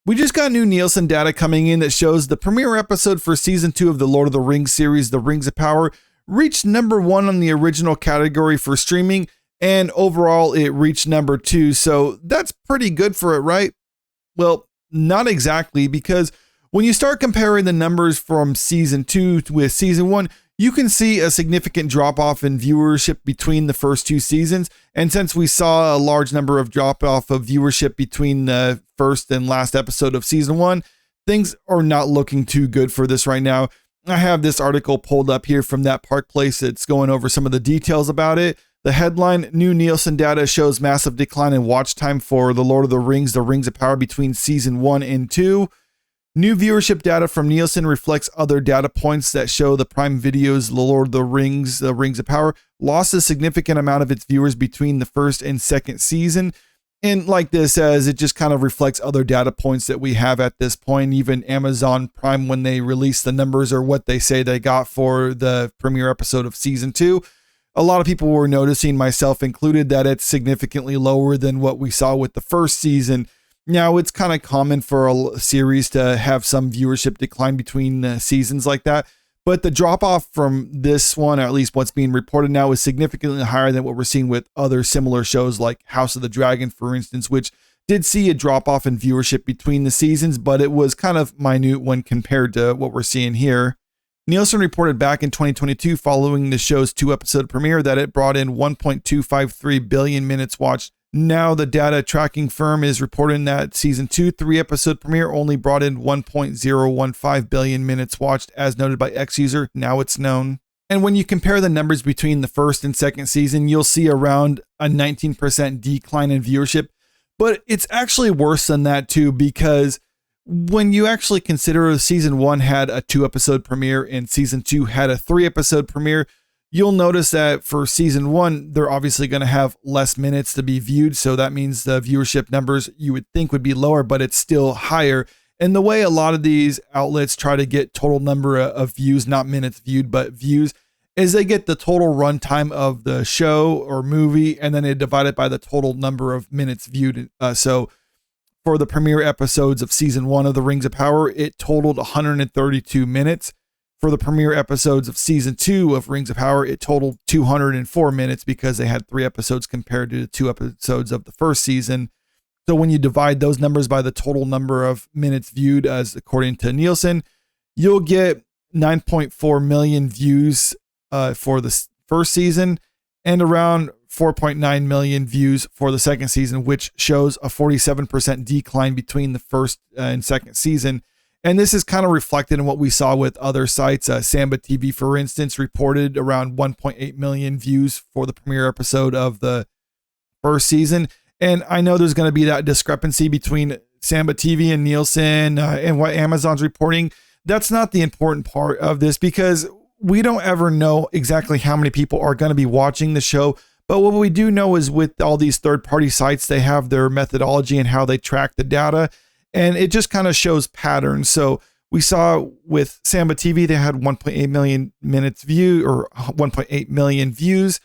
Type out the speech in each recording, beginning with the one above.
We just got new Nielsen data coming in that shows the premiere episode for season 2 of the Lord of the Rings series, The Rings of Power, reached number 1 on the original category for streaming, and overall it reached number 2. So that's pretty good for it, right? Well, not exactly, because when you start comparing the numbers from season 2 with season 1, you can see a significant drop off in viewership between the first 2 seasons. And since we saw a large number of drop off of viewership between the first and last episode of season 1, things are not looking too good for this right now. I have this article pulled up here from That Park Place. It's going over some of the details about it. The headline, new Nielsen data shows massive decline in watch time for The Lord of the Rings of Power between season 1 and 2. New viewership data from Nielsen reflects other data points that show the Prime Video's The Lord of the Rings of Power lost a significant amount of its viewers between the first and second season. And like this says, it just kind of reflects other data points that we have at this point. Even Amazon Prime, when they release the numbers or what they say they got for the premiere episode of season 2, a lot of people were noticing, myself included, that it's significantly lower than what we saw with the first season. Now, it's kind of common for a series to have some viewership decline between seasons like that, but the drop off from this one, or at least what's being reported now, is significantly higher than what we're seeing with other similar shows like House of the Dragon, for instance, which did see a drop off in viewership between the seasons, but it was kind of minute when compared to what we're seeing here. Nielsen reported back in 2022, following the show's 2-episode premiere, that it brought in 1.253 billion minutes watched. Now the data tracking firm is reporting that season 2 3-episode premiere only brought in 1.015 billion minutes watched, as noted by X user. Now it's known. And when you compare the numbers between the first and second season, you'll see around a 19% decline in viewership. But it's actually worse than that too, because when you actually consider season 1 had a 2-episode premiere and season 2 had a 3-episode premiere, you'll notice that for season 1, they're obviously going to have less minutes to be viewed. So that means the viewership numbers you would think would be lower, but it's still higher. And the way a lot of these outlets try to get total number of views, not minutes viewed, but views, is they get the total runtime of the show or movie, and then they divide it by the total number of minutes viewed. So for the premiere episodes of season 1 of The Rings of Power, it totaled 132 minutes. For the premiere episodes of season 2 of Rings of Power, it totaled 204 minutes because they had 3 episodes compared to the 2 episodes of the first season. So when you divide those numbers by the total number of minutes viewed, as according to Nielsen, you'll get 9.4 million views for the first season and around 4.9 million views for the second season, which shows a 47% decline between the first and second season. And this is kind of reflected in what we saw with other sites. Samba TV, for instance, reported around 1.8 million views for the premiere episode of the first season. And I know there's going to be that discrepancy between Samba TV and Nielsen and what Amazon's reporting. That's not the important part of this, because we don't ever know exactly how many people are going to be watching the show. But what we do know is with all these third-party sites, they have their methodology and how they track the data. And it just kind of shows patterns. So we saw with Samba TV, they had 1.8 million minutes view, or 1.8 million views.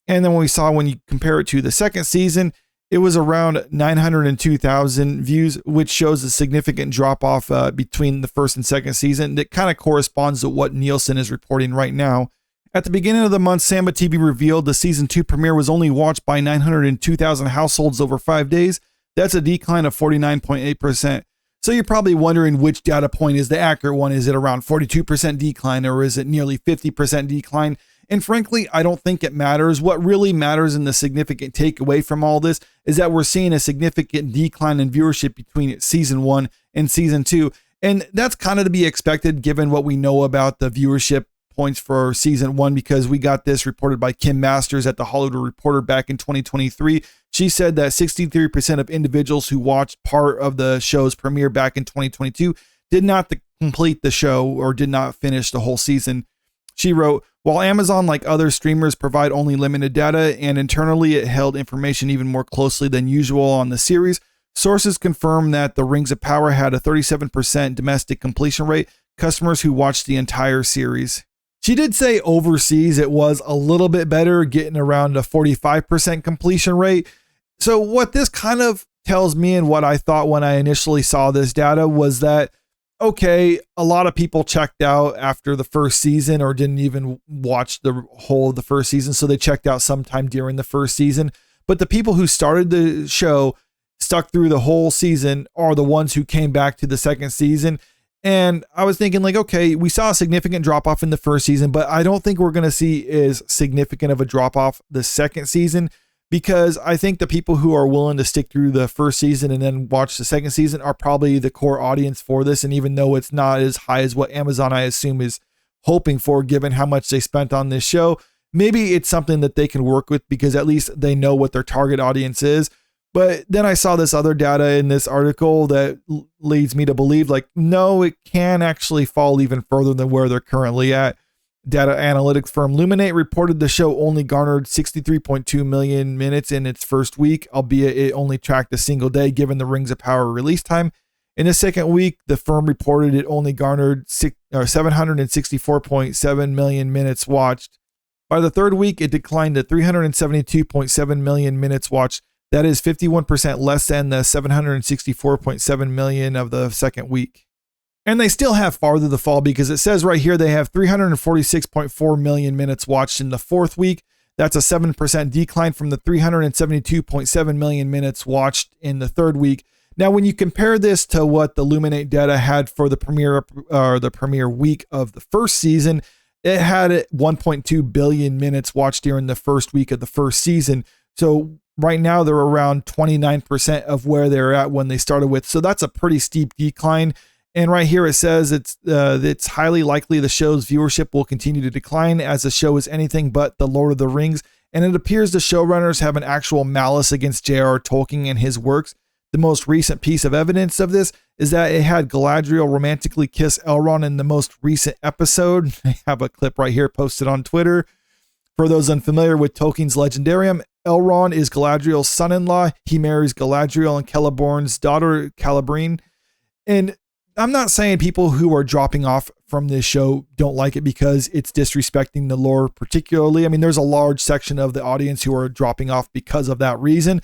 And then when you compare it to the second season, it was around 902,000 views, which shows a significant drop off between the first and second season. That kind of corresponds to what Nielsen is reporting right now. At the beginning of the month, Samba TV revealed the season 2 premiere was only watched by 902,000 households over 5 days. That's a decline of 49.8%. So you're probably wondering which data point is the accurate one. Is it around 42% decline, or is it nearly 50% decline? And frankly, I don't think it matters. What really matters, and the significant takeaway from all this, is that we're seeing a significant decline in viewership between season 1 and season 2. And that's kind of to be expected given what we know about the viewership points for season 1, because we got this reported by Kim Masters at the Hollywood Reporter back in 2023. She said that 63% of individuals who watched part of the show's premiere back in 2022 did not complete the show or did not finish the whole season. She wrote, while Amazon, like other streamers, provide only limited data, and internally it held information even more closely than usual on the series, sources confirm that The Rings of Power had a 37% domestic completion rate, customers who watched the entire series. She did say overseas it was a little bit better, getting around a 45% completion rate. So what this kind of tells me, and what I thought when I initially saw this data, was that, okay, a lot of people checked out after the first season or didn't even watch the whole of the first season. So they checked out sometime during the first season. But the people who started the show, stuck through the whole season, are the ones who came back to the second season. And I was thinking, like, okay, we saw a significant drop off in the first season, but I don't think we're going to see as significant of a drop off the second season, because I think the people who are willing to stick through the first season and then watch the second season are probably the core audience for this. And even though it's not as high as what Amazon, I assume, is hoping for, given how much they spent on this show, maybe it's something that they can work with because at least they know what their target audience is. But then I saw this other data in this article that leads me to believe, like, no, it can actually fall even further than where they're currently at. Data analytics firm Luminate reported the show only garnered 63.2 million minutes in its first week, albeit it only tracked a single day given the Rings of Power release time. In the second week, the firm reported it only garnered 764.7 million minutes watched. By the third week, it declined to 372.7 million minutes watched. That is 51% less than the 764.7 million of the second week. And they still have farther to fall, because it says right here they have 346.4 million minutes watched in the fourth week. That's a 7% decline from the 372.7 million minutes watched in the third week. Now, when you compare this to what the Luminate data had for the premiere week of the first season, it had 1.2 billion minutes watched during the first week of the first season. So right now they're around 29% of where they're at when they started with. So that's a pretty steep decline. And right here it says it's highly likely the show's viewership will continue to decline as the show is anything but the Lord of the Rings. And it appears the showrunners have an actual malice against J.R.R. Tolkien and his works. The most recent piece of evidence of this is that it had Galadriel romantically kiss Elrond in the most recent episode. I have a clip right here posted on Twitter. For those unfamiliar with Tolkien's Legendarium, Elrond is Galadriel's son-in-law. He marries Galadriel and Celeborn's daughter, Celebrine. And I'm not saying people who are dropping off from this show don't like it because it's disrespecting the lore particularly. I mean, there's a large section of the audience who are dropping off because of that reason.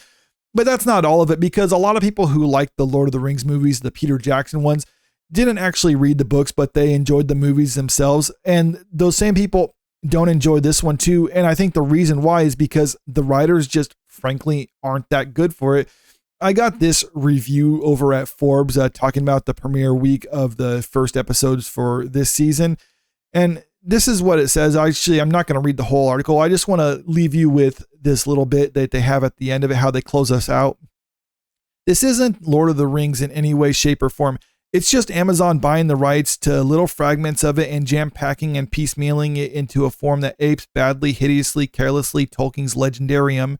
But that's not all of it, because a lot of people who like the Lord of the Rings movies, the Peter Jackson ones, didn't actually read the books, but they enjoyed the movies themselves. And those same people don't enjoy this one too. And I think the reason why is because the writers just frankly aren't that good for it. I got this review over at Forbes talking about the premiere week of the first episodes for this season. And this is what it says. Actually, I'm not going to read the whole article. I just want to leave you with this little bit that they have at the end of it, how they close us out. This isn't Lord of the Rings in any way, shape, or form. It's just Amazon buying the rights to little fragments of it and jam-packing and piecemealing it into a form that apes badly, hideously, carelessly Tolkien's Legendarium.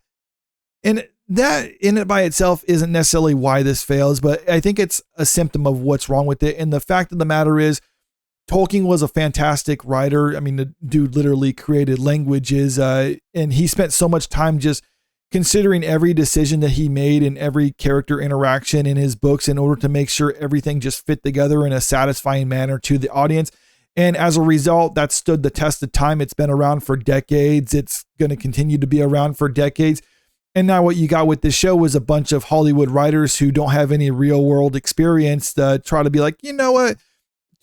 And that in it by itself isn't necessarily why this fails, but I think it's a symptom of what's wrong with it. And the fact of the matter is, Tolkien was a fantastic writer. I mean, the dude literally created languages, and he spent so much time just considering every decision that he made and every character interaction in his books in order to make sure everything just fit together in a satisfying manner to the audience. And as a result, that stood the test of time. It's been around for decades. It's going to continue to be around for decades. And now what you got with this show was a bunch of Hollywood writers who don't have any real world experience to try to be like, you know what?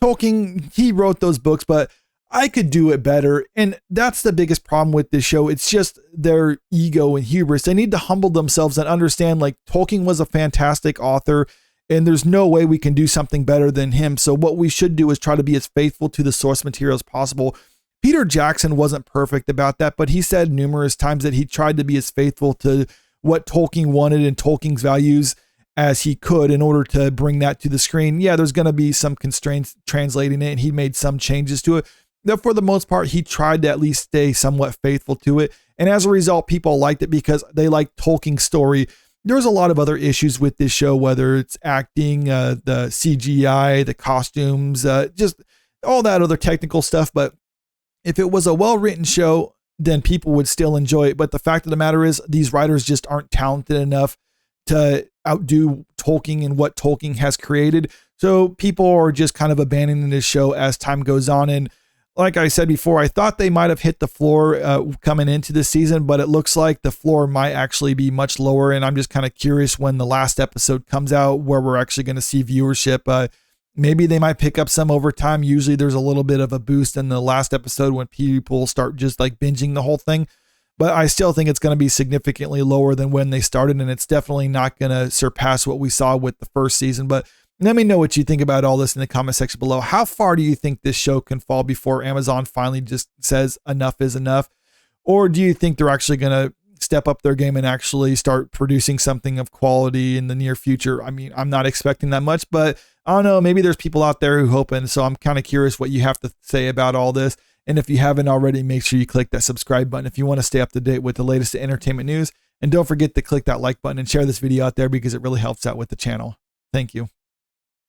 Tolkien, he wrote those books, but I could do it better. And that's the biggest problem with this show. It's just their ego and hubris. They need to humble themselves and understand, like, Tolkien was a fantastic author and there's no way we can do something better than him. So what we should do is try to be as faithful to the source material as possible. Peter Jackson wasn't perfect about that, but he said numerous times that he tried to be as faithful to what Tolkien wanted and Tolkien's values as he could in order to bring that to the screen. Yeah, there's going to be some constraints translating it, and he made some changes to it. But for the most part, he tried to at least stay somewhat faithful to it. And as a result, people liked it because they liked Tolkien's story. There's a lot of other issues with this show, whether it's acting, the CGI, the costumes, just all that other technical stuff. But if it was a well-written show, then people would still enjoy it. But the fact of the matter is, these writers just aren't talented enough to outdo Tolkien and what Tolkien has created. So people are just kind of abandoning this show as time goes on. And like I said before, I thought they might have hit the floor coming into the season, but it looks like the floor might actually be much lower. And I'm just kind of curious when the last episode comes out where we're actually going to see viewership. Maybe they might pick up some over time. Usually there's a little bit of a boost in the last episode when people start just like binging the whole thing. But I still think it's going to be significantly lower than when they started. And it's definitely not going to surpass what we saw with the first season. But let me know what you think about all this in the comment section below. How far do you think this show can fall before Amazon finally just says enough is enough? Or do you think they're actually going to step up their game and actually start producing something of quality in the near future? I mean, I'm not expecting that much, but I don't know. Maybe there's people out there who hope. And so I'm kind of curious what you have to say about all this. And if you haven't already, make sure you click that subscribe button if you want to stay up to date with the latest entertainment news. And don't forget to click that like button and share this video out there because it really helps out with the channel. Thank you.